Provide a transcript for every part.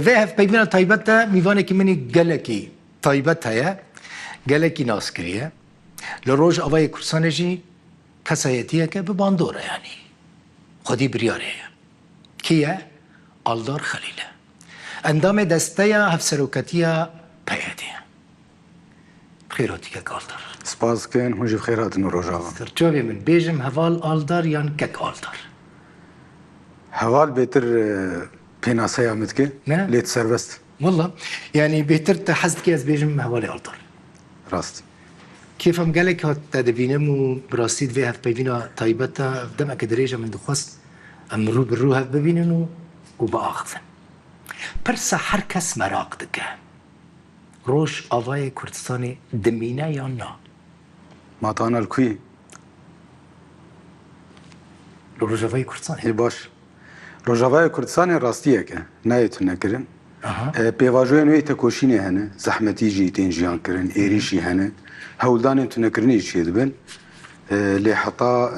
دفعه هف بيبنا طيبتها ميوانك مني جلكي طيبتها يا جلكي ناسكرية لروج أواي كرسانجي كسايتية كبباندورة يعني خدي بريارية كيا ألدار خليلة اندام دستيا هفسروكتيا بيادية خيراتي كالدار سپاس کن هنجی بخیرات نروجاوا سرچوبي من بيجم هفال ألدار يان كك ألدار هوال بهتر پیناسه آمد که نه. لیت سربست والله يعني بيتر تحزت كيس بيجم هوالي ألدار راست كيف هم قالك هات تدبينم وبراستيد فيها في بيبينا طيبتها دمك دريجة من دخوست أم رو بالروها في بيبيننو وبأخذن برسا حركس مراق دكه روش آوای کردستانی دمینه یا نه ماتانا الکوی روش آوای کردستانی ای باش روجاوای کردستان راستیه که نایتون نکرن پیواجوی نوی تکوشینی هنه زحمتی جی تنجیان کرن ایریشی هنه هولدان تو نکرنی چی دبن لی حتا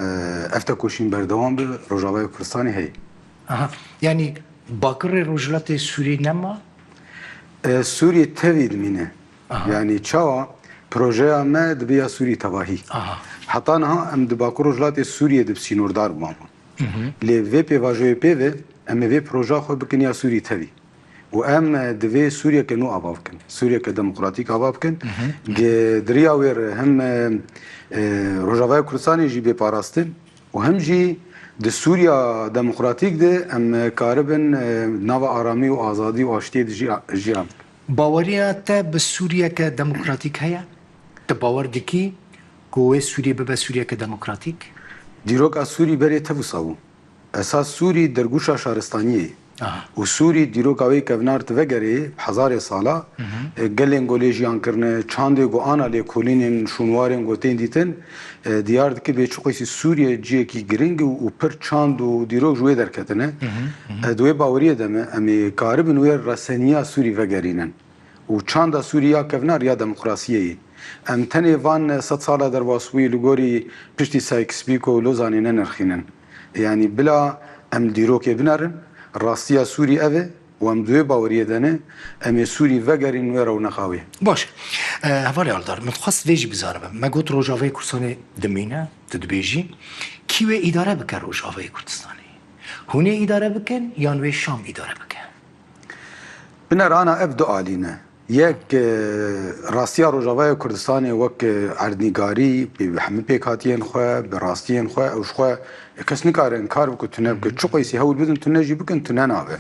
افتکوشین بردوام به روجاوای کردستانی هی يعني باكر رجلات سوري نما سوریه تevید مینه یعنی چاوا پروژه ما دبیا سوری تباهی حتی نه ام دباکو رجلات سوریه دبسینوردار بامون لی وی پیواجوی پیو ام وی پروژه خو بکنیا سوری تبی و ام دوی سوریه که نو آباب کن سوریه که دموکراتیک آباب کن دریا ویر هم روجاوای کردستانی جی بپاراستن و هم جی د سوریا دموکراتیک ده ام کاربن نو آرامی و آزادی و آشتی جیان باوريا تا بسوريا كديمقراطيك هيا تباور دكي كوي سوريا ببا سوريا كديمقراطيك دیروک سوری بری تفوساو اساس سوری درگوشا شهرستانیه و سوری دیروک اوی کونار توگری هزار سالا گلن گولیجیان کرنه چاند گو آنا لی کولینن شونوارن گوتین دیتن دیار دکی به چوقیسی سوریه جی کی گرینگ و پر چاند و دیروک جوی درکتنه دوی باوریه دمه امی کاربن وی رسنیا سوری وگرینن و چاند سوریا کونار یا دموکراسیه ام تنی وان 100 ساله در واسوی لگوری پشتی سایکس بیکو لوزانی نرخینن یعنی بلا ام دیروک بنارن راستیا سوری اوه و ام دوی باوریه دنه ام سوری وگرین و رو نخاوی باش هفالي ألدار من خاص فيجي بزاربه ما قلت روجاوي كردستاني دمينة تدبيجي كيوي إدارة بكن روجاوي كردستاني هوني إدارة بكن يانوي شام إدارة بكن بنر انا ابدو آلینه یک راستیا روجاوای کردستان وک اردنیگاری به همه پیکاتین خو به راستین خو او خو کس نکارن کار بکو تنه بکو چقوی سی هول بدون تنه جی بکن تنه نابه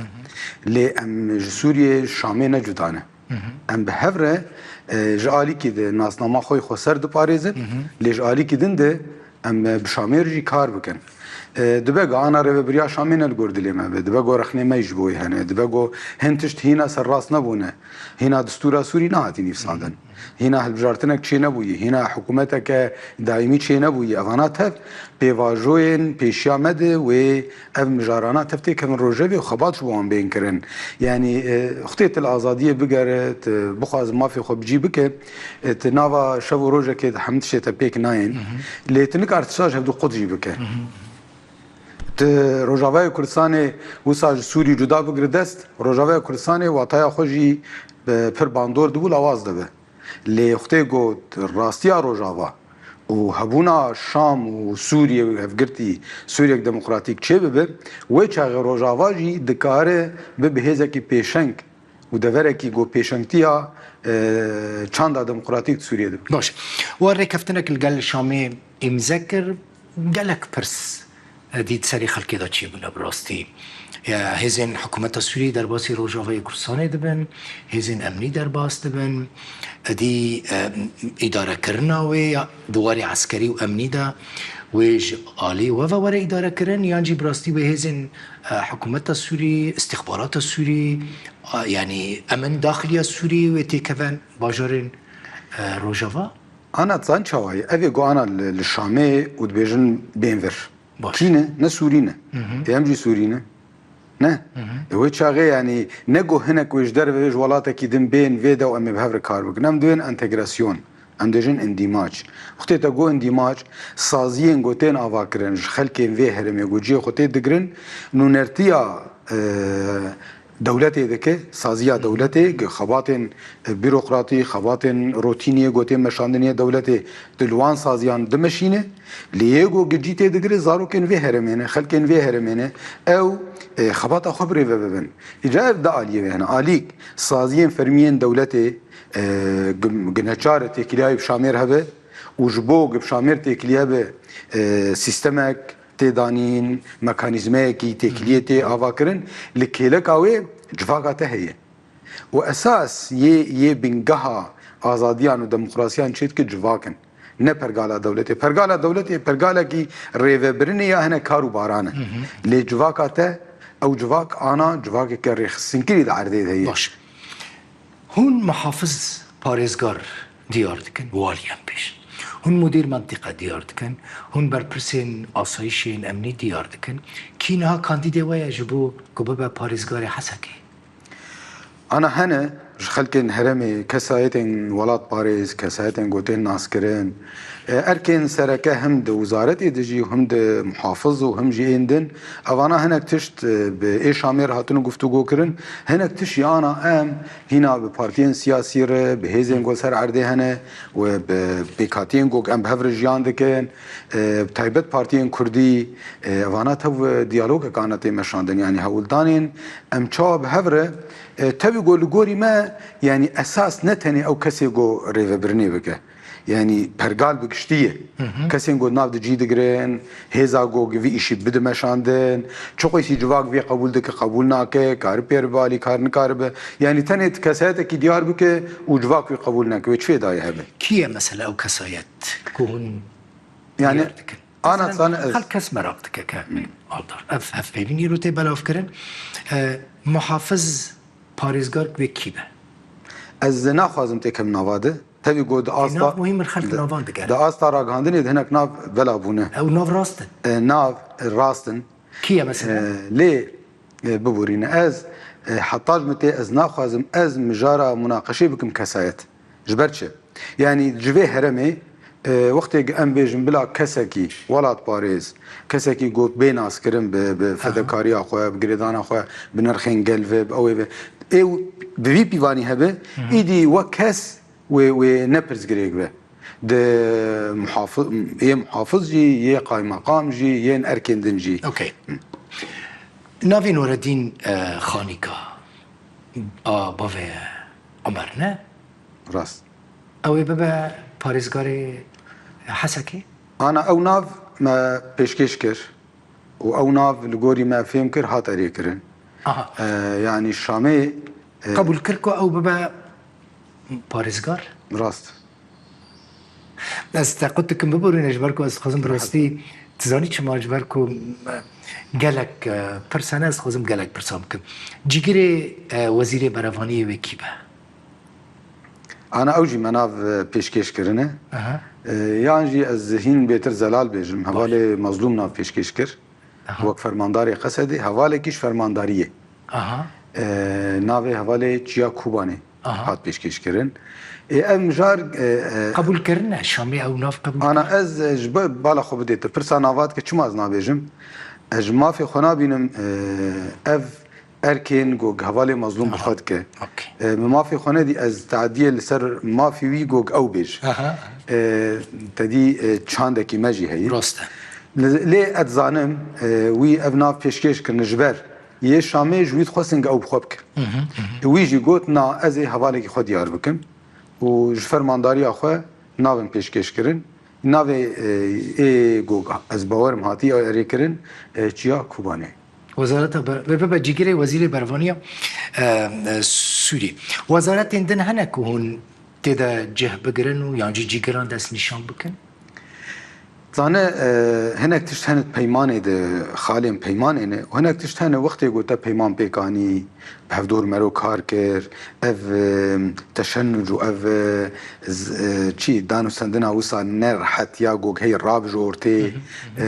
لی ام سوریه شامی نجدانه ام به هفره جالی کی ده ناسنامه خوی خو سر دو پاریزه لی جالی کی دنده ام بشامی رجی کار بکن دبگو آنا رو بریا شامی نلگردلی ما به دبگو رخنه میجبوی هنه دبگو هنتشت هینا سر راست نبونه هینا دستور سوری نهاتی نفساندن هینا هلبجارتنک چی نبویی هینا حکومتک دائمی چی نبویی اوانات هف پیواجوین پیشیا مده و اف مجارانات هفته کن روژوی و خبات شبوان بین کرن یعنی خطیت الازادیه بگرد بخواز مافی خوب جی بکه تناوا شب و روژه که حمدشه تپیک ناین لیتنک ارتشاج هفدو خود جی بکه روجاوای کردستان وساج سوری جدا بگیره دست روجاوای کردستان واتای خوشی پر باندور دبول آواز دبه لی خطه گو راستیا روجاوا و هبونا شام و سوریه و افگرتی سوریه دموکراتیک چه ببه و چاق روجاوا جی دکاره به بهزه کی پیشنگ و دوره کی گو پیشنگتیا چاندا دموکراتیک سوریه دبه باش وري كفتنك القال الشامي مذكر قالك برس دید سری خلکی دا چی بنا براستی هزین حکومت سوری در باسی روجاوای کردستان دبن هزین امنی در باس دبن دی اداره کرنا و دواری عسکری و امنی دا ویج آلی و واره اداره کرن یانجی براستی و هزین حکومت سوری استخبارات سوری یعنی امن داخلی سوری و تیکوان باجارین روجاوا انا تزان چاوای اوی گو انا لشامه و دبیجن بینور کینه نه سورینه امجی سورینه نه و چاغه یعنی نگو هنک وجدر و جوالاته کی دم بین ویدا و ام بهور کار بکنم دوین انتگراسیون ام دجن اندیماج وقتی تا گو اندیماج سازین گوتن آوا کرن خلکین وی هرم گوجی خطی دگرن نونرتیا دولتي دكه سازيا دولتي خباتن بيروقراطي خباتن روتينيه غوتي مشاندنيه دولتي دلوان سازيان دمشينه ليغو جيتي دغري زارو كن في هرمنه خلكن في هرمنه او خبات خبري ببن اجاب دا عليه هنا عليك سازيين فرميين دولتي جنچارتي كلاي بشامير هبه وجبوق بشامير تكليابه سيستمك تدانين ميكانيزماكي تكليتي افاكرن لكيلك اوي جفاقاته هي واساس يه بنجها ازاديان وديمقراطيان شيت جفاكن نه پرگالا دولتي پرگالا کی ریوبرنی یا هنا کارو بارانه لی جفاقاته او جفاق انا جفاق كريخ سنكري العرديد هي باش هون محافظ پارێزگار دیار دکن والیان پیش هون مدیر منطقه دیار دکن هون برپرسین آسایشین امنی دیار دکن کینها کاندیده ویا جبو گوبه پارێزگار حسکی انا هنا خلكن هرمي كسايتن ولات باريس كسايتن قوتين ناسكرين اركن سركه هم د وزارت دجي هم د محافظ وهم جي اندن اوانا هناك تشت باي شامير هاتون گفتگو کرن هناك تش يانا ام هنا ببارتين سياسي بهيزن گول سر عرده هنا وبكاتين گوك ام بهفرجيان دكن بتايبت بارتين كردي اوانا تو ديالوج كانت مشاندن يعني هولدانين ام چا بهفره تبي قول قوري ما يعني اساس نتني او كسي جو ريفبرني بك يعني برقال بكشتيه كسي نقول ناف دجي دقرين هيزا جو في اشي بده مشاندن چوقي سي جواك في قبول دك قبولناك كار بير بالي كار نكارب يعني تنت كساتك ديار بك وجواك في قبولناك وش في داي هبه كيه مثلا او كسايات كون يعني انا خل كس مراقتك كامل اف ببینی رو تی بلاف کرن محافظ پارێزگار به کی به از ناخوازم تکم نواده تبي قود ناف مهم الخلق نافان دقال دا استا راگاندنی هناك ناف بلا بونه او ناف راستن ناف راستن كيه مثلا ليه ببورين از حطاج متي از ناخوازم از مجارة مناقشة بكم كسايت جبرتش يعني جوي هرمي وقتی ام بیجم بلا کسکی ولات پاریز کسکی گوت بین اسکرم به فداکاری آخواه بگریدان آخواه بنرخین گلوه اوه او بوی پیوانی هبه ایدی و کس و نپرز گریگ به ده محافظ یه محافظ جی یه قایم مقام جی یه ارکندن جی اوكي ناوی نوردین خانیکا باوی عمر نه راست اوی ببا پارێزگار حسکی انا او ناف ما پیشکش کر و او ناف لگوری ما فهم کر هات اری کرن يعني الشامي قبول كركو او ببا پارێزگار راست از قلت لكم ببورين اجبركو از خزم براستی تزاني چما اجبركو گلک پرسانه از خزم گلک پرسام کم جيگري وزير برافاني وكي به انا اوجي مناف پیشکش کرنه يعني جي از هين بيتر زلال بيجم حوالي مظلوم ناف پیشکش کر وقت فرمانداری قصدي حوالي كيش فرمانداريه ناوي حوالي چيا خوبانه هات پیشکش کرن ام جار قبول کرنه شامي او ناف قبول انا از جب بالا خو بديت پرسا نافات که چما از نابيجم اج ما في خنا بينم اف اركن جوج حوالي مظلوم بخد که ما في خنا دي از تعديه لسر ما في وي جوج او بيج تدي چاندكي ماجي هي راسته ليه اتزانم وي ابناف پیشکش کرن جبر یه شامي جويت خوسنگ او بخوبك ويجي قوتنا ازي حوالي خود يار بكم و فرمانداری اخو ناوم پیشکش کرن ناوی ای گوگا از باورم هاتی اری کرن چیا کوبانه وزارت ببا جيگري وزير برفانيا سوري وزارت اندن هناك هون تدا جه بگرن يعني جيگران دست نشان بكن زانه هناك تشتهنت پیمانه ده خالم پیمانه نه و هناك تشتهنه وقتی گوتا پیمان پیکانی بهفدور مرو کار کر اف تشنج و اف چی دانو سندنا وصا نر حتیا گوگ هی راب جورتی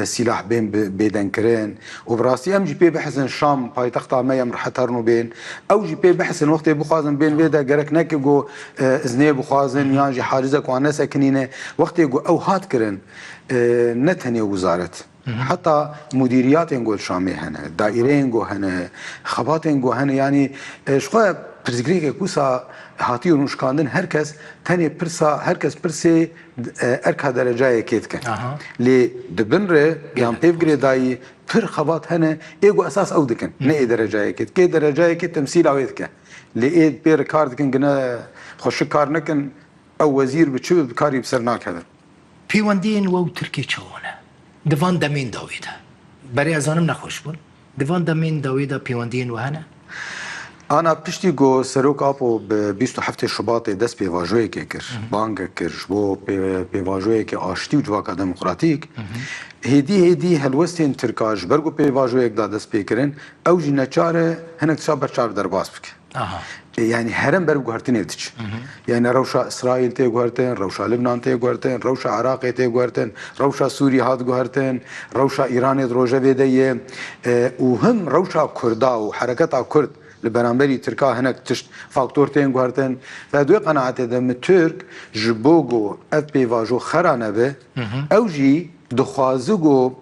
سلاح بین بیدن کرن و براستی ام جی پی بحثن شام پایتختا ما یم حترنو بین او جی پی بحثن وقتی بخوازن بین ویدا گرک نکی گو ازنی بخوازن یان جی حاجزه کوانه سکنینه وقتی گو او هات کرن نتني وزارت حتى مديريات نقول شامي هنا دائرين نقول هنا خبات نقول هنا يعني شخوا برزقريك كوسا هاتي ونشكاندن هركس تاني برسا هركس برسي اركا درجة كيتك لي دبنره يعني بيفجري داي پر خبات هنا ايجو اساس او دكن نه درجة كيت كي درجة كيت تمثيل اويتك لي ايد بير كارد كن جنا خوش كار نكن او وزير بتشو بكاري بسرناك هذا پیوندین و ترکی چونه دوان دمین داویده برای ازانم نخوش بود دوان دمین داویده پیوندین و هنه انا بتشتي جو سروك ابو ب 27 شباط دس بيواجوي كيكر بانك كيرش بو بيواجوي كي اشتي وجواك ديمقراطيك هدي هلوستين تركاج برغو بيواجوي دا دس بيكرن او جي نچاره هنك صبر چار درباس بك يعني هرم برغو هرتين ادش يعني روشا اسرائيل تي غورتن روشا لبنان تي غورتن روشا عراق تي غورتن روشا سوريا هاد غورتن روشا ايران دروجه بيديه وهم روشا كردا وحركتها كرد لبرانبري تركا هناك تشت فاكتورتين غورتن فدوي قناعتي دم ترك جبوغو اف بي واجو خرانبه اوجي دخوازگو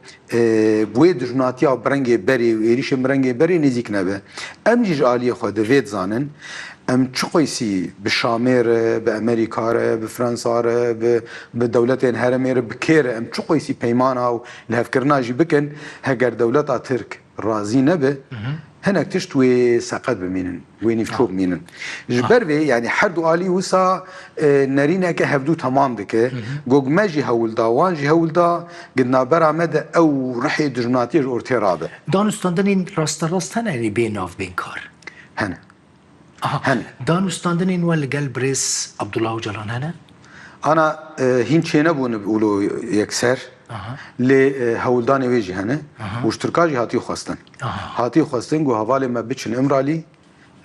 بوی دجناتیا برنگی بری و ایریش برنگی بری نزیک نبه ام جیج آلی خود وید زانن ام چقیسی به شامر به امریکا به فرانسا به دولتین هرمیر بکیر ام چقیسی پیمانا و لهفکرنا جی بکن هگر دولتا ترک رازی نبه هناك تشتوي ساقط بمينن وين يفشوب مينن جبر يعني حردو آلي وسا نارينا كهبدو تمام دكه جوج ماجي هولدا وانجي هولدا قدنا برا مدى او رحي دجناتي اورتي رابع دانستاندنین راست هنه بین آف بین کار هنا دانستاندنین ول گل بريس عبد الله جلان هنه انا هين چينا بون بقولوا يكسر لهولدان ويجي هنا واشتركاجي هاتي خواستن هاتي خواستن جو حواله ما بچن امرالي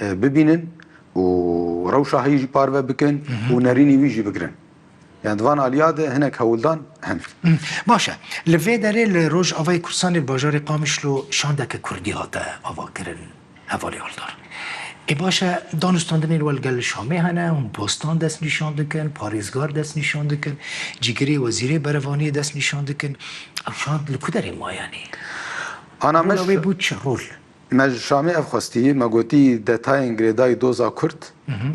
ببينن وروشا هيجي بارفه بكن ونريني ويجي بكرن يعني دوان الياد هناك هولدان هن باشه لوی داره لروج آوای کرسان الباجار قامش لو شاندک کردی هاته آوا کرن حوالی هالدار ای باشه دانستاندنین والگل شامی هنه هم پوستان دست نشان دکن پاریزگار دست نشان دکن جگری وزیری بروانی دست نشان دکن او شاند لکو داریم ما یعنی انا مش بود چه رول مج شامی افخواستی ما گوتی دتاین گریدای دوزا کرد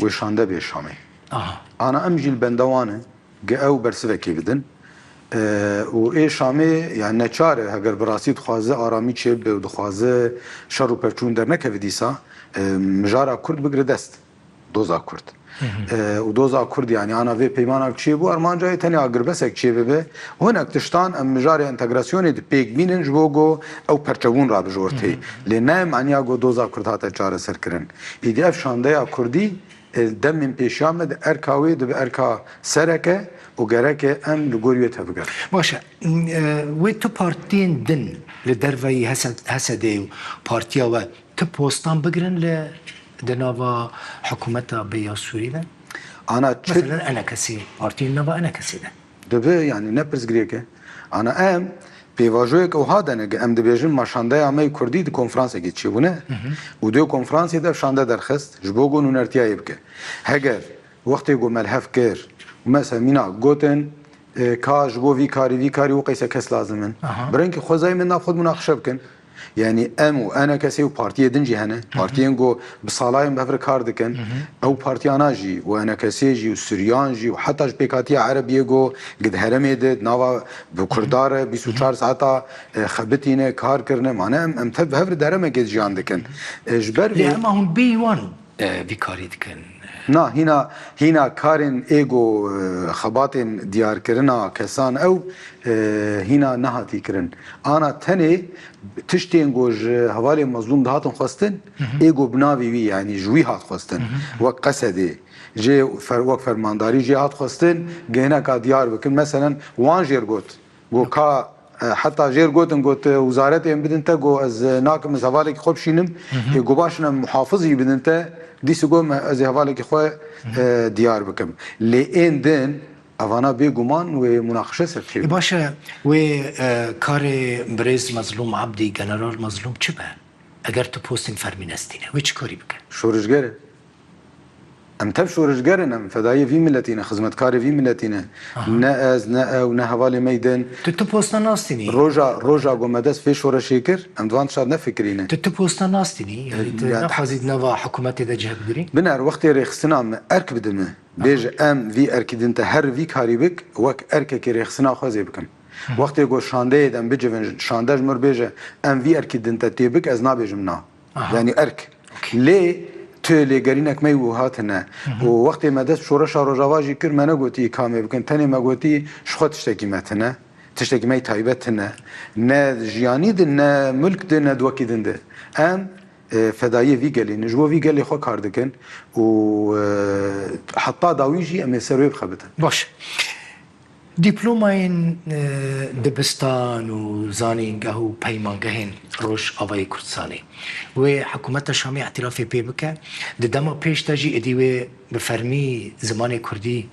و شانده به شامی انا امجیل بندوانه او برسوکی بدن و ای شامی یعنی نچاره اگر براسی دخوازه آرامی چه به دخوازه شر و پرچون در نکوی دیسا مجارا کرد بگره دست دوزا کرد و دوزا کرد یعنی آنا وی پیمانا چیه بو ارمانجای تنی آگر بسک چیه ببه هناک تشتان ام مجاری انتگراسیونی دی پیگ بینن جبوگو او پرچوون را بجورتی لنه معنی گو دوزا کرد هاته چاره سر کرن ایدی اف شانده یا کردی دم من پیشامد ارکاوی دو به ارکا سرکه و گرکه ام لگوریت هفگر باشه و تو پارتین دن لدروی حسده و پارتیا و تو پوستان بگرن لدناوا حکومتا بیا سوری ده انا مثلا انا کسی پارتین نوا انا کسی ده دبه يعني نبرز گریکه انا ام پیواجویک او هادنه ام دبیجن ماشانده امی کردی د کنفرانس گیت چیونه و دو کنفرانس ده شانده درخست جبوگون نرتیای بکه هگر وقتی گو ملحف کر مثلا مینا گوتن کاج بو وی کاری و قیس کس لازمن برنك خوزای من خود مناقشه بکن يعني ام وانا كسي وبارتي دنجي هنا بارتيين جو بصالايم بفر كاردكن او بارتيانا جي وانا كسي جي وسريان جي وحتى بيكاتي عربيه جو قد هرميد ناوا بكردار 24 ساعه خبتينه كار كرنه معنا ام تب هفر درمه قد جي عندكن جبر لا ما هم بي 1 بكاري دكن نا هنا كارن ايجو خباتن ديار كرنا كسان او هنا نهاتي كرن انا تاني تشتين جوج هوالي مظلوم دهاتن خواستن ايجو بناوي وي يعني جوي هات خواستن وقصدي جي وقت فرمانداري جي هات خواستن جهنا كا ديار بكن مثلا وان جيرغوت جو كا حتى جير قوتن قوت وزارتين بدنتا جو از ناكم زوالك خوب شينم جو باشنا محافظي بدنتا ديسو جو از هوالك خو ديار بكم لين دين اوانا بيغمان ومناقشه سرتي باشا و كار بريز مظلوم عبدي جنرال مظلوم چبه اگر تو پوستین فرمینستینه و چی کاری بکن؟ شورشگره ام تب شورشگرن ام فدایی وی ملتینه خدمتکار وی ملتینه نه از نه او نه حوالی میدن تو پوستا ناستینی روژا گومدس فی شورشی کر ام دوان شاد نفکرینه تو پوستا ناستینی يعني نخوازید نوا حکومت ده جهب گری بنر وقتی رخصنا ام ارک بدمه بیج ام وی ارکیدن ته هر وی کاری بک وک ارک کی رخصنا خوازی بکم وقتی گو شانده دم بجون شانداج مر بیج ام وی ارکیدن ته تیبک از نابیجم نا یعنی ارک لی تلی گرینک می و هاتنه و وقتی مدت شورش روجاواجی کر منو گوتی کامی بکن تنی ما گوتی شخوت تشتکی متنه تشتکی می تایبتنه نه جیانی ده نه ملک ده نه دوکی دنده ام فدایی وی گلی نجوا وی گلی خو کار دکن و حتی داویجی ام سروی بخبتن باش دیپلوماین دبستان و زانینگه و پیمانگهین روش آوای کردستانی و حکومت شامی اعترافی پی بکه ده دما پیش تاجی ادیوه بفرمی زمان کردی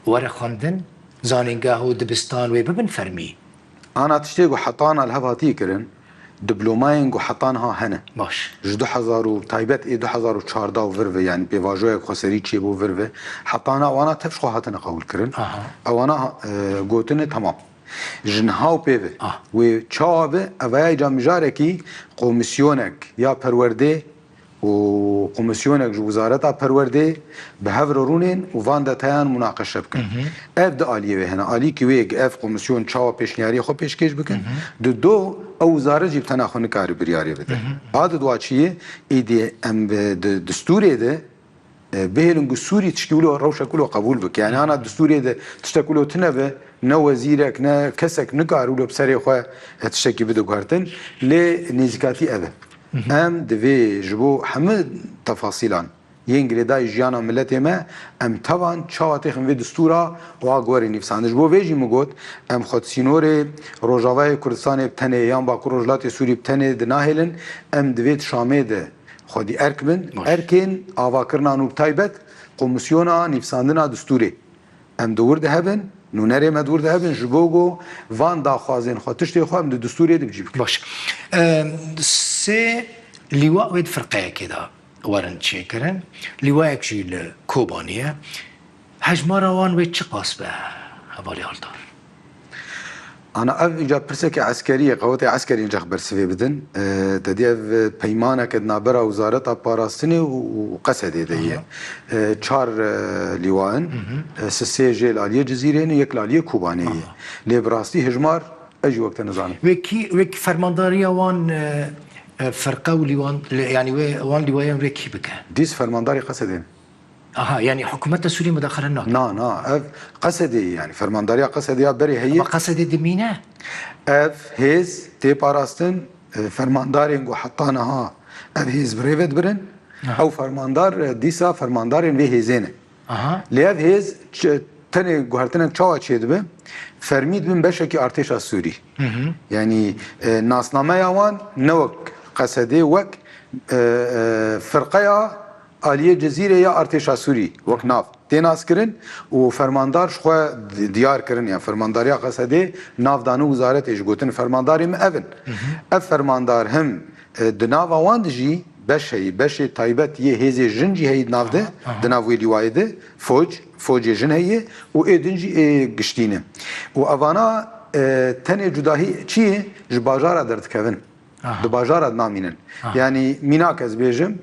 وره خواندن زانینگه و دبستان و ببن فرمی انا تشتيقو حطانا الهفاتي كرن دبلوماين حطانها هنا باش ج 2000 و تايبت 2014 وفرفه يعني بيفاجوي خسري تشي بو فرفه حطانا وانا تفشخو هاتنا قول كرن او انا قوتني تمام جنهاو بيفه و تشابه اوي جامجاركي قومسيونك يا پرورده و قومسيونك جو وزارتا پرورده بهفر رونين و وان دتان مناقشه بكن اف د اليه هنا الي كي ويك اف قومسيون تشاو بيشنياري خو بيشكيش بكن دو او وزاره جيب تناخن كاري برياري بده هذا دواچيه ايدي ام دستوري ده بهلن سوري تشكيلو روشه كله قبول بك يعني انا دستوري ده تشتكلو تنبه نه وزيرك نه كسك نقارو له بسري خو تشكي بده غارتن لنزكاتي ابه ام دوی جبو همه تفاصیلان ینگری دای جیانا ملت ما ام توان چاوتی خم وی دستورا و آگوری نفسانه جبو ویجی مگوت ام خود سینور روجاوای کردستان بتنه یان با کروجلات سوری بتنه دناهلن ام دوید شامه ده خودی ارک بن ارکین آواکرنا نوب تایبت قومسیونا نفساندنا دستوری ام دور ده هبن نونره مدور ده هبن جبوگو وان دا خوازین خود تشتی خواه ام ده دستوری ده بجیب باش سه لواء ويد فرقه كده ورن تشيكرن لواء كشي الكوبانيه هجمارا وان ويد شقاس به هبالي هالدار انا اف اجا برسك عسكريه قوات عسكري نجح برسفي بدن تدي اف بيمانه كدنا برا وزاره باراستني وقسدي دي تشار لواءن سي جي الاليه جزيرين يك الاليه كوبانيه لي براستي هجمار اجي وقت نظام ويك فرمانداريا وان فرقه ولوان يعني وان لواء ويك بك ديس فرمانداري قسدين يعني حكومة سوريا مداخلة النار اف قسدي يعني فرمانداريا قسدي بري هي ما قسدي دمينه اف هيز تي باراستن فرماندارين جو حطانها اف هيز بريفت برن او فرماندار ديسا فرماندارين في هيزينه ليف هيز تاني جوهرتنا تشاوا تشيدبه فرميد من بشكي ارتيش السوري يعني ناسنامه يوان نوك قسدي وك فرقه آلیه جزیره یا ارتش سوری وک ناف تیناس کرن و فرماندار شخوا دیار کرن یا فرمانداریا قصده ناف دانو وزارت اش گوتن فرمانداری م اون اف فرماندار هم دناو وان دجی بشه تایبت یه هزی جنجی هی ناف ده دناوی لیوایده فوج جن هی و ادنجی گشتینه و اوانا تنه جداهی چیه جباجارا درد کون دباجارا نامینن يعني ميناك از بيجم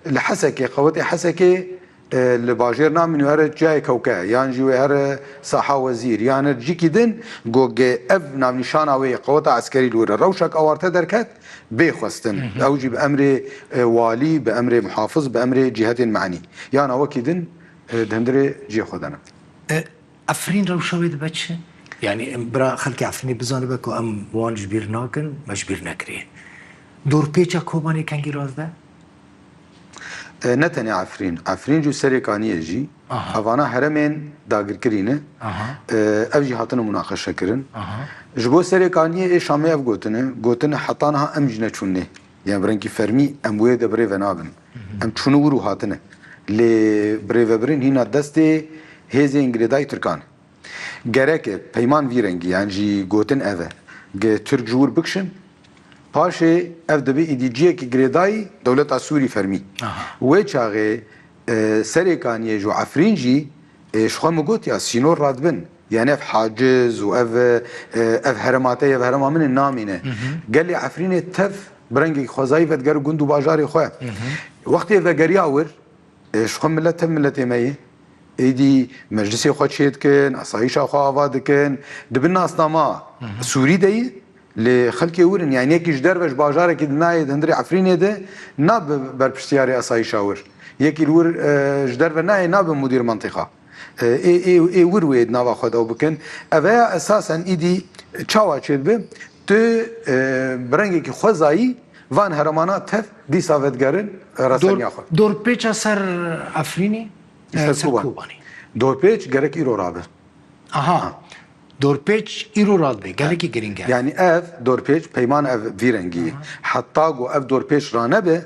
لحسكي قوتي حسكي الباجير نامن هر جاي كوكا يعني جو هر صحة وزير يعني جيكي دن جوج اف نام نشانه وي قوة عسكري لورا روشك اوارته دركت بيخوستن اوجي بامر والي بامر محافظ بامر جهات معني يعني وكي دن دهندري جي خدنا افرين روشوي دبتش يعني برا خلقي عفريني بزاني بكو ام وان جبير ناكن مجبير نكري دور بيچا كوباني كانجي رازده نتني عفرين جو سريكانيه جي اوانا هرمين داغر كرينه اوجي هاتنا مناقشه كرن جبو سريكانيه شامي اف غوتنه حطانها امجنه چونه يعني برنكي فرمي اموي د بري ونابن ام چونو ورو هاتنه لي بريفبرين هنا دستي هيزي انجريداي تركان gerek peyman virengi yani jî gotin ev ge Türk jûr bikşin paşê ev dibe îdîciyekî girêdayî dewleta Sûrî fermî wê çaxê سريكانيه جو عفرينجي شخو مقوت يا سينور رادبن يعني اف حاجز واف هرماتيه هرما من النامينه قال لي عفرينه تف برنجي خوزايفت قالوا قندو باجاري خو وقت اذا قرياور شخو ملت ملتي مي ايدي مجلسي خو تشيدكن اصايشا خو افادكن دبنا اصنما سوري دي لخلكي ورن يعني يكيش دربش باجاري كي نايد هندري عفرينه ده ناب بربشتياري اصايشا ور يكي الور جدرب ناي ناب مدير منطقه اي ورويد ناوا خود او بكن اوه اساسا ایدی چاوا چید به تو برنگی که خوزایی وان هرمانا تف دی ساوتگرن رسنیا خود دور پیچ سر افرینی سر کوبانی دور پیچ گرک ایرو رابه آها دور پیچ ایرو راد به گله کی گرینگه يعني اف دور پیچ پیمان اف ویرنگی حتی گو اف دور پیچ رانه به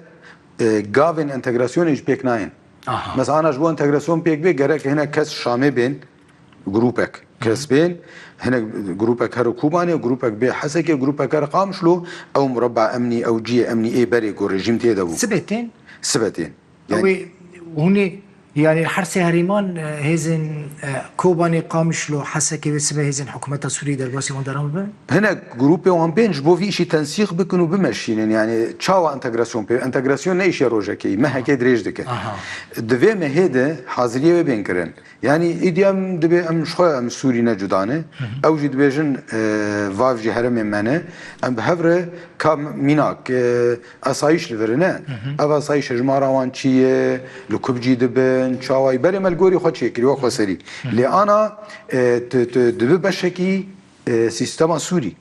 گاوین انتگراسیونش پیک ناین مثلا انا جبو انتجراسيون بيك بي جرك هنا كاس شامي بين جروبك كاس بين هنا جروبك هرو كوباني وجروبك بي حسكي وجروبك رقام شلو او مربع امني او جي امني اي بري جو ريجيم تيدو سبتين يعني هوني يعني الحرسي هريمان هيزن كوباني قامشلو حسكي بسبب هيزن حكومة سوريا درباسي مدرم به هنا جروبي وان بين جبو في شيء تنسيق بكنوا بمشين يعني تشاوا انتجراسيون بي انتجراسيون نيش روجكي ما هكي دريج دك دفي ما هيدا حاضريه بينكرن يعني ايديام دبي ام شخو ام سوري نجدانه او جد بيجن فاف جي هرم منه ام بهفره كم ميناك اسايش لفرنا ابا اسايش جماراوان تشي لكبجي دبن شاوي بري ملغوري خو تشكري وخو سري لي انا دبي بشكي سيستم سوري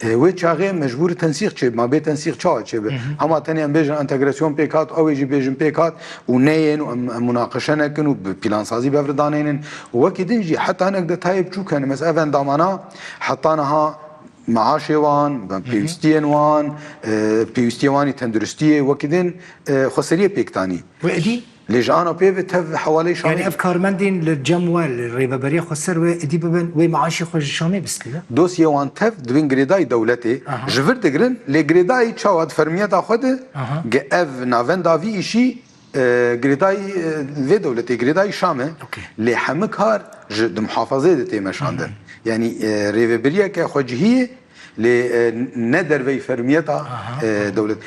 و چاغه مجبور تنسيق چه ما به تنسيق چا چه هما تاني ام بيجن انتجراسيون بيكات او يجي بيجن بيكات ونين ومناقشه نكن وبلان سازي بفردانين وكيدنجي حتى هناك ده تايب شو كان مسافه دامانا حطانها معاشوان بيوستيواني تندرستيه وكدن خسريه بيكتاني وادي ليش انا بيف حوالي شامي يعني افكار مندين للجموال الريبابريه خسر وادي ببن ومعاشي خرج شامي بس كده دوسيه وان تف دبن جريداي دولتي جفر دغرن لي جريداي تشاود فرميتا خد اف نافن دافي شي جريداي في دولتي جريداي شامه لي حمكار محافظه دتي مشاندن يعني ريبابريه كخوجهيه لندر في فرميتا دولت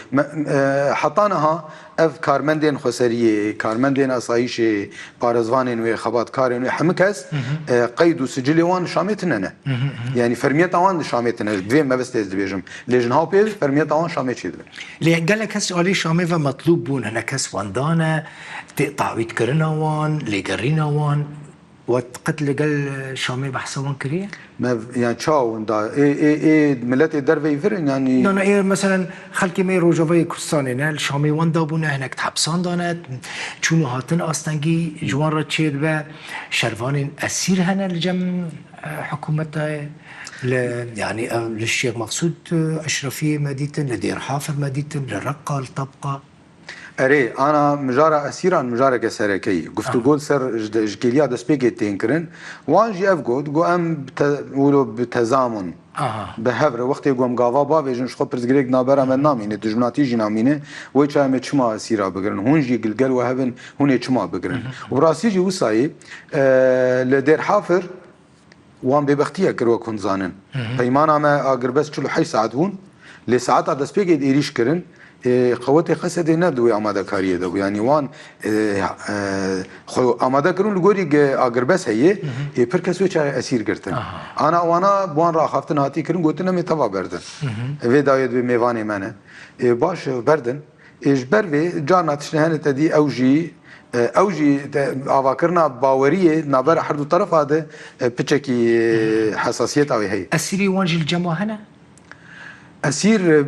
حطانها اف كارمندين خسريه كارمندين اصايش بارزوانين وخبات كارين وحمكس قيد سجلوان شامتنا يعني فرميتا وان شامتنا في ما بس تزبيجم لجن هاو بيل فرميتا وان شامت شيد لي قال لك سؤالي شامي فمطلوب بون هنا كس واندانا تقطع ويتكرنا وان لي قرينا وان وقتل قال شامي بحسوان كريه ما يعني تشاو دا اي ملتي درفي فرن يعني نو ايه مثلا خلكي مي روجوفي كرساني نال شامي واندا بونا هناك تحبسان دانت چونو هاتن استنگي جوان را تشيد با شروان اسير هنا الجم حكومتها يعني للشيخ مقصود اشرفيه مديتن لدير حافظ مديتن للرقه الطبقه اري انا مجارة اسيران مجارة كسركي قفتو قول سر جكيليا دسبيكي تينكرن وان جي اف قود قو ام ولو بتزامن بهفر وقتی قوم قاوا با بيجن شخو برزگريك نابرا من نامينه دجمناتي جنامينه وي چا چما اسيرا بگرن هون جي گلگل وهبن هون چما بگرن وبراسي جي وصاي لدير حافر وان ببختيه كرو كون زانن پیمانا ما اگر بس 48 ساعت هون لساعات دسبيكي ايريش كرن قوت قصد ندوی آماده کاریه دو یعنی وان خو آماده کرون لگوری اگر بس هیه پر کسوی چه اسیر گرتن انا وانا بوان را خفتن هاتی کرون گوتن می توا بردن و داید به میوانی منه باش بردن ايش بروي جانا تشنهن تدي اوجي اواكرنا باوريه نابر حد طرف هذا بتشكي حساسيت او هي اسيري وانجي الجمو هنا اسير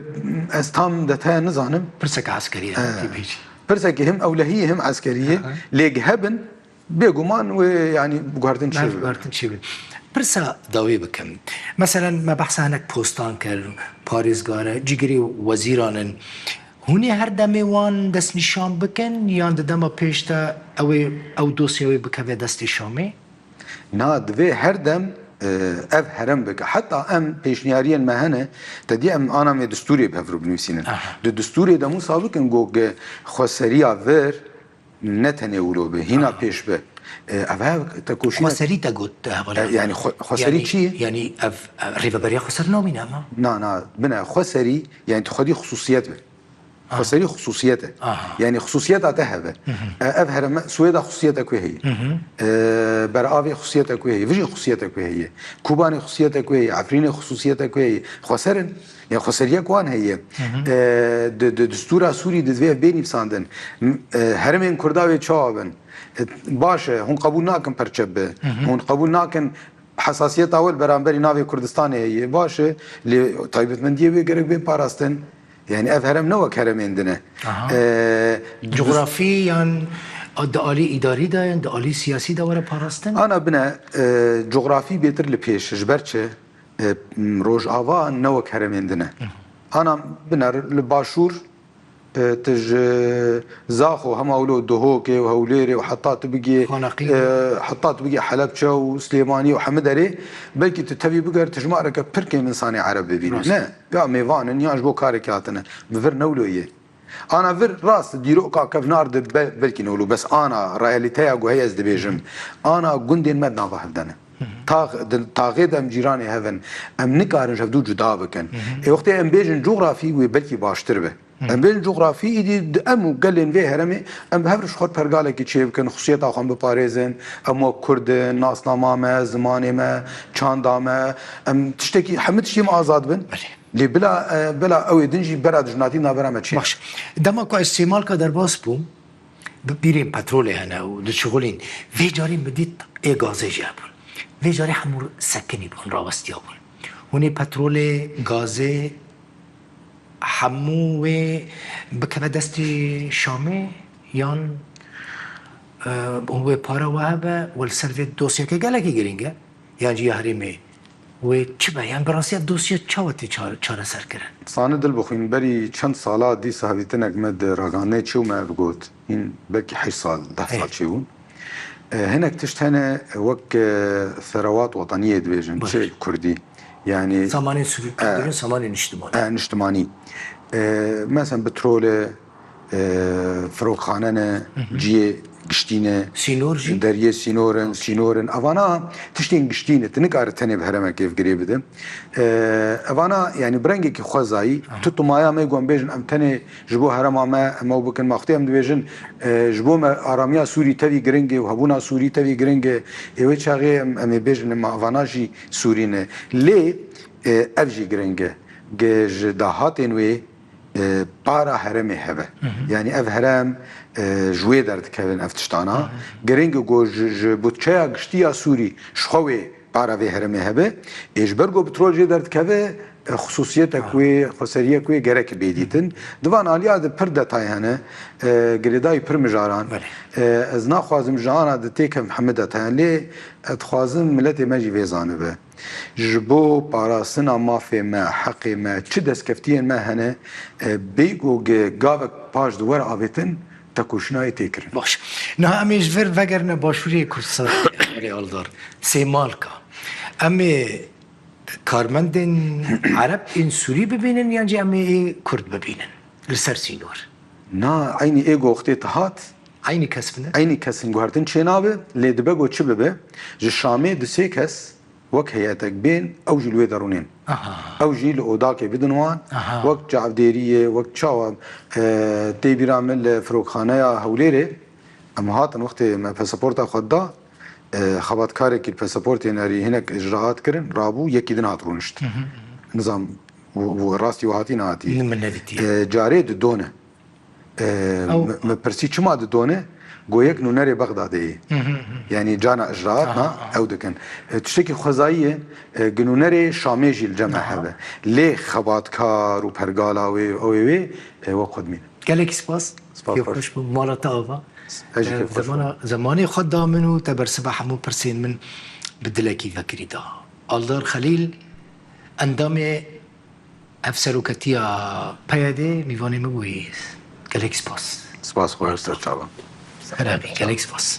استام دتها نظانم برسك عسكريه بيجي برسك هم اولهيه هم عسكريه ليجهبن بيجومان ويعني بقارتن شيء برسا داوي بكم مثلا ما بحث هناك بوستان كر باريس غاره جيجري وزيرانن هوني هر دمي وان دست نشان بكن يان دما بيشتا او دوسيوي بكوي دست شامي ناد في هر دم اف هرم بك حتى ام پیشنیارین مهنه تدی ام انا می دستوری بهفرو بنویسینن د دستوری د مو سابقن گوگ خسریا ور نتنه ولو به هنا پیش به اوه تکوشی خسری تا گوت يعني خسری چی؟ يعني ريفا بريا خسر نامي نعم نه بنا خسری يعني تخدي خصوصيات به خسری خصوصيته يعني خصوصياتها تهبه افهر سويدا خصوصيتها كوي هي برآوي خصوصيتها كوي هي فيجن خصوصيتها كوي هي كوباني خصوصيتها كوي هي عفريني خصوصيتها كوي هي خسرن يعني خسريه كوان هي دستور سوري دزوی بيني بساندن هرمين كرداوي تشابن باشه هون قبول ناكن پرچبه هون قبول ناكن حساسیت اول برانبری ناوی کردستان هي باشه لی تایبتمندیه به گرگ به پاراستن يعني افهرم نوك هرمين دنا جغرافيا دالي اداري دا دالي سياسي دا ورا باراستن انا بنا جغرافي بيتر لبيش جبرتشه روج آوا نوك هرمين دنا انا بنا لباشور تج زاخو هم اولو دهوكي وهوليري وحطات بقي حطات بقي حلبشه وسليماني وحمدري بلكي تتبي بقر تجمع لك بركي من صانع عرب ببينو لا يا ميفان يا جبو كاريكاتنا بفر نولويه انا فر راس ديروكا كفنار بلكي نولو بس انا رياليتيا جو هي از دبيجم انا جندين مدنا بهدنا تاغيد ام جيراني هفن ام نكارن شفدو جدا بكن اي وقت ام بيجن جغرافي وبلكي باشتر به ام بين جغرافي دي ام قالن في هرمي ام بهرش خود پرگالك چه بكن خصوصيت اخون بپاريزن ام كرد ناس نامه زمانه ما چاندامه ام تشتكي حمد شي آزاد بن لي بلا او دنجي برا جناتي نابرا ما چي باش دما کو استعمال کا در باس بوم بيرين بترول هنا ودشغلين في جاري بديت اي غاز جابون في جاري حمور سكني بون راوستي بون وني بترول غاز حمو و بکه دستی شامی یان و پارا وهبه والسرفيت دوسيا که گلکی گرینگه یان جی هریمه و چی به یان برانسیت دوسيا چاوتی چاره سر کرن صانه دل بخوین بری چند سالات دي صحابيتنك مد راگانه چو ما بگوت این بلکه 8 سال 10 سال چیون هناك تشتهنه وك ثروات وطنيه دبيجن شيء كردي يعني زمان سوري كردين زمان اجتماعي مثلا بترول فروخانه جي گشتینه سینور دریه سینورن اوانا تشتین گشتینه تنکار تنه بهرمه کیف گری بده اوانا يعني برنگی که خوازایی تو مایا میگم بیشن ام تنه جبو هرم ما بکن مختی ام بیشن جبو ما آرامیا سوری تاوی گرنگی و هبونا سوری تاوی گرنگی ایوه چاقی ام بیشن ما اوانا جی سورینه لی افجی گرنگی گج دهاتین وی بارا هرمي هبه يعني اف هرم جوي درد كevin اف تشتانا گرنگ گو بوتچا گشتيا سوري شخوي بارا في هرمي هبه اجبرگو بترول جي درد كeve خصوصيته كوي خسريه كوي گرك بيديتن دوان عليا د پر دتاي هنه گريداي پر مجاران از ناخوازم جانا د تيك محمد اتان لي اتخوازم ملت ماجي ويزانه به جبو پاراسنا مافي ما حقي ما چه دسكفتين ما هنه بيگو گاوك پاش دوار آبتن تکوشنای تکرن باش نه امیش ور وگرنه باشوری کردستان ریالدار سیمالکا امی کارمندین عرب این سوری ببینن یا جی امی کرد ببینن لسر سینور نا عيني ايجو اختي تهات عيني كسبنا عيني كسن گوهرتن چنابه لدبگو چه ببه جشامي دسي كس وك هياتك بين او جلوه درونين او جيل اوداكي بدنوان وقت جعب ديريه وقت شاوام تيبيرا من فروخانه هوليري اما هاتن وقت ما باسبورتا خدا خبات كارك الباسبورت ناري هناك اجراءات كرن رابو يكي دن هاترونشت نظام وراستي وهاتين هاتي من نبتي جاري دونه ما برسي چما دونه گویک نونری بغدادی يعني جانا اجراءاتنا او دكن تشتكي خزائيه جنونري شاميجي الجمع هذا ليه خبات كار وبرغالا وي وقدمين قالك سباس يخش مالتا اوفا زماني خدا منو تبر سبح مو برسين من بدلكي فكري دا الله خليل اندامي افسرو كتيا بيادي ميواني مبويس قالك سباس خواه استاذ شعبان هلا بك قالك سباس